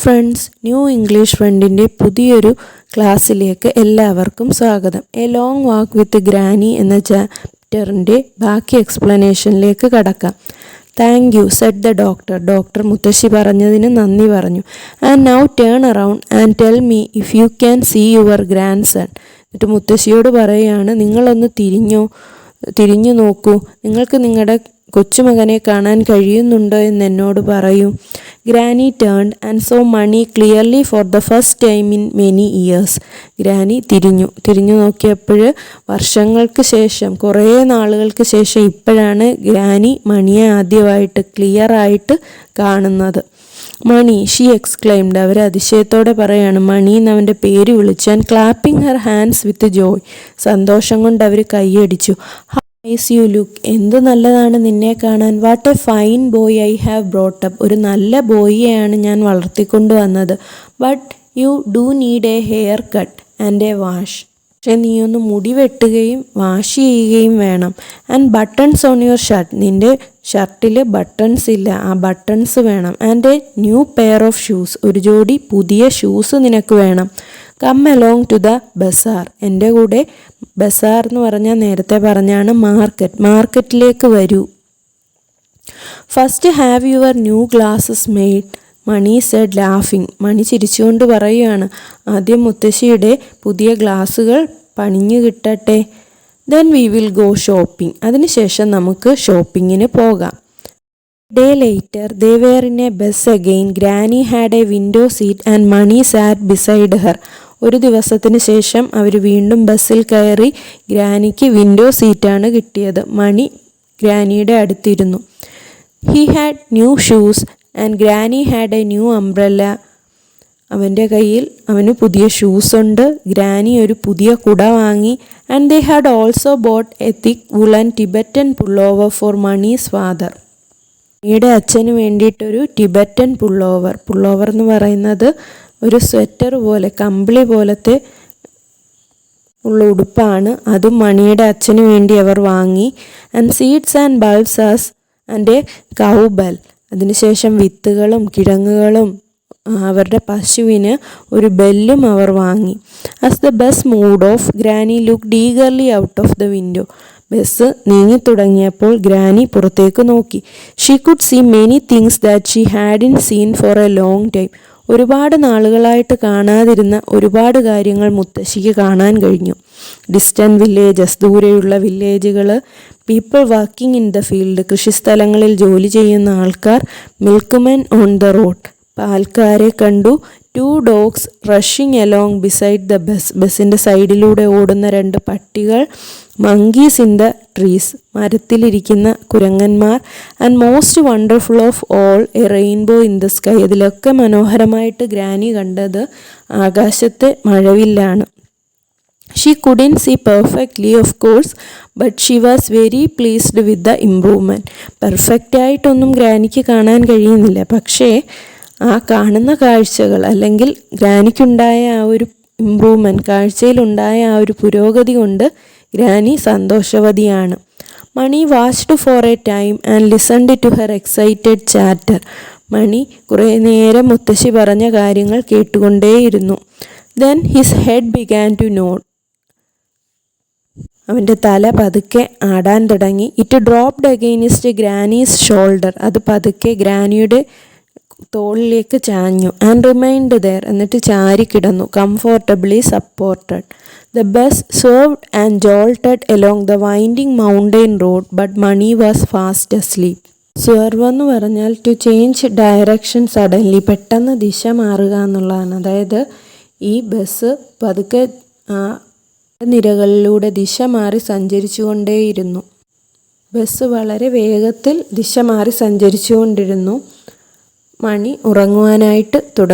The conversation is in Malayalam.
ഫ്രണ്ട്സ്, ന്യൂ ഇംഗ്ലീഷ് ഫ്രണ്ടിൻ്റെ പുതിയൊരു ക്ലാസ്സിലേക്ക് എല്ലാവർക്കും സ്വാഗതം. A long walk with granny എന്ന ചാപ്റ്ററിൻ്റെ ബാക്കി എക്സ്പ്ലനേഷനിലേക്ക് കടക്കാം. Thank you said the doctor. Doctor മുത്തശ്ശി പറഞ്ഞതിന് നന്ദി പറഞ്ഞു. And now turn around and tell me if you can see your grandson. എന്നിട്ട് മുത്തശ്ശിയോട് പറയുകയാണ്, നിങ്ങളൊന്ന് തിരിഞ്ഞു നോക്കൂ, നിങ്ങൾക്ക് നിങ്ങളുടെ കൊച്ചുമകനെ കാണാൻ കഴിയുന്നുണ്ടോ എന്ന് എന്നോട് പറയൂ. Granny turned and saw Mani clearly for the first time in many years. Granny തിരിഞ്ഞു നോക്കിയപ്പോൾ വർഷങ്ങൾക്ക് ശേഷം, കുറേ നാളുകൾക്ക് ശേഷം ഇപ്പോഴാണ് ഗ്രാനി മണിയെ ആദ്യമായിട്ട് ക്ലിയറായിട്ട് കാണുന്നത്. മണി, ഷീ എക്സ്ക്ലൈംഡ്. അവർ അതിശയത്തോടെ പറയാണ് മണി എന്ന് അവൻ്റെ പേര് വിളിച്ചു. And clapping her hands with joy. സന്തോഷം കൊണ്ട് അവർ കൈയടിച്ചു. Nice you look. എന്തു നല്ലതാണ് നിന്നെ കാണാൻ. What a fine boy I have brought up. ഒരു നല്ല ബോയിയെയാണ് ഞാൻ വളർത്തിക്കൊണ്ട് വന്നത്. But you do need a hair cut and a wash. പക്ഷേ നീ ഒന്ന് മുടി വെട്ടുകയും വാഷ് ചെയ്യുകയും വേണം. And buttons on your shirt. നിൻ്റെ ഷർട്ടിൽ ബട്ടൺസ് ഇല്ല, ആ ബട്ടൺസ് വേണം. And a new pair of shoes. ഒരു ജോഡി പുതിയ ഷൂസ് നിനക്ക് വേണം. Come along to the bazaar. എൻ്റെ കൂടെ, ബസാർ എന്ന് പറഞ്ഞാൽ നേരത്തെ പറഞ്ഞാണ് മാർക്കറ്റിലേക്ക് വരൂ. First have your new glasses made. Mani said ലാഫിങ്. മണി ചിരിച്ചുകൊണ്ട് പറയുകയാണ്, ആദ്യം മുത്തശ്ശിയുടെ പുതിയ ഗ്ലാസ്സുകൾ പണിഞ്ഞു കിട്ടട്ടെ. Then we will go shopping. അതിനുശേഷം നമുക്ക് ഷോപ്പിങ്ങിന് പോകാം. Day later they were in a bus again. Granny had a window seat and Mani sat beside her. ഒരു ദിവസത്തിന് ശേഷം അവർ വീണ്ടും ബസ്സിൽ കയറി. ഗ്രാനിക്ക് വിൻഡോ സീറ്റാണ് കിട്ടിയത്. മണി ഗ്രാനിയുടെ അടുത്തിരുന്നു. He had new shoes and granny had a new umbrella. അവൻ്റെ കയ്യിൽ അവന് പുതിയ ഷൂസ് ഉണ്ട്. ഗ്രാനി ഒരു പുതിയ കുട വാങ്ങി. And they had also bought a thick woollen Tibetan pullover for Mani's father. മണിയുടെ അച്ഛന് വേണ്ടിയിട്ടൊരു ടിബറ്റൻ പുള്ളോവർ എന്ന് പറയുന്നത് ഒരു സ്വെറ്റർ പോലെ, കമ്പിളി പോലത്തെ ഉള്ള ഉടുപ്പാണ്. അതും മണിയുടെ അച്ഛന് വേണ്ടി അവർ വാങ്ങി. And seeds and bulbs and a cowbell. അതിനുശേഷം വിത്തുകളും കിഴങ്ങുകളും അവരുടെ പശുവിന് ഒരു ബെല്ലും അവർ വാങ്ങി. As the bus moved off granny looked eagerly out of the window. Bus നീങ്ങിത്തുടങ്ങിയപ്പോൾ ഗ്രാനി പുറത്തേക്ക് നോക്കി. She could see many things that she hadn't seen for a long time. ഒരുപാട് നാളുകളായിട്ട് കാണാതിരുന്ന ഒരുപാട് കാര്യങ്ങൾ മുത്തശ്ശിക്ക് കാണാൻ കഴിഞ്ഞു. ഡിസ്റ്റൻറ്റ് വില്ലേജസ്, ദൂരെയുള്ള വില്ലേജുകൾ. People working in the field, കൃഷിസ്ഥലങ്ങളിൽ ജോലി ചെയ്യുന്ന ആൾക്കാർ. മിൽക്ക്മെൻ ഓൺ ദ റോഡ്, പാൽക്കാരെ കണ്ടു. 2 dogs rushing along beside the bus. ബസ്സിൻ്റെ സൈഡിലൂടെ ഓടുന്ന 2 പട്ടികൾ. മങ്കീസ് ഇൻ ദ ട്രീസ്, മരത്തിലിരിക്കുന്ന കുരങ്ങന്മാർ. And most wonderful of all a rainbow in the sky. അതിലൊക്കെ മനോഹരമായിട്ട് ഗ്രാനി കണ്ടത് ആകാശത്തെ മഴവില്ലാണ്. She couldn't see perfectly of course, but she was very pleased with the improvement. പെർഫെക്റ്റായിട്ടൊന്നും ഗ്രാനിക്ക് കാണാൻ കഴിയുന്നില്ല, പക്ഷേ ആ കാണുന്ന കാഴ്ചകൾ, അല്ലെങ്കിൽ ഗ്രാനിക്കുണ്ടായ ആ ഒരു ഇംപ്രൂവ്മെൻറ്റ്, കാഴ്ചയിലുണ്ടായ ആ ഒരു പുരോഗതി കൊണ്ട് ഗ്രാനി സന്തോഷവതിയാണ്. Mani watched for a time and listened to her excited chatter. Mani കുറേ നേരം മുത്തശ്ശി പറഞ്ഞ കാര്യങ്ങൾ കേട്ടുകൊണ്ടേയിരുന്നു. Then his head began to nod. അവൻ്റെ തല പതുക്കെ ആടാൻ തുടങ്ങി. It dropped against granny's shoulder. അത് പതുക്കെ ഗ്രാനിയുടെ തോളിലേക്ക് ചാഞ്ഞു. And remained there. എന്നിട്ട് ചാരി കിടന്നു. Comfortably supported. The bus swerved and jolted along the winding mountain road, but Mani was fast asleep. Swerve എന്ന് പറഞ്ഞാൽ ടു ചേഞ്ച് ഡയറക്ഷൻ സഡൻലി, പെട്ടെന്ന് ദിശ മാറുക എന്നുള്ളതാണ്. അതായത് ഈ ബസ് പതുക്കെ നിരകളിലൂടെ ദിശ മാറി സഞ്ചരിച്ചു കൊണ്ടേയിരുന്നു. ബസ് വളരെ വേഗത്തിൽ ദിശ മാറി സഞ്ചരിച്ചു കൊണ്ടിരുന്നു. മണി ഉറങ്ങുവാനായിട്ട് തുടങ്ങി.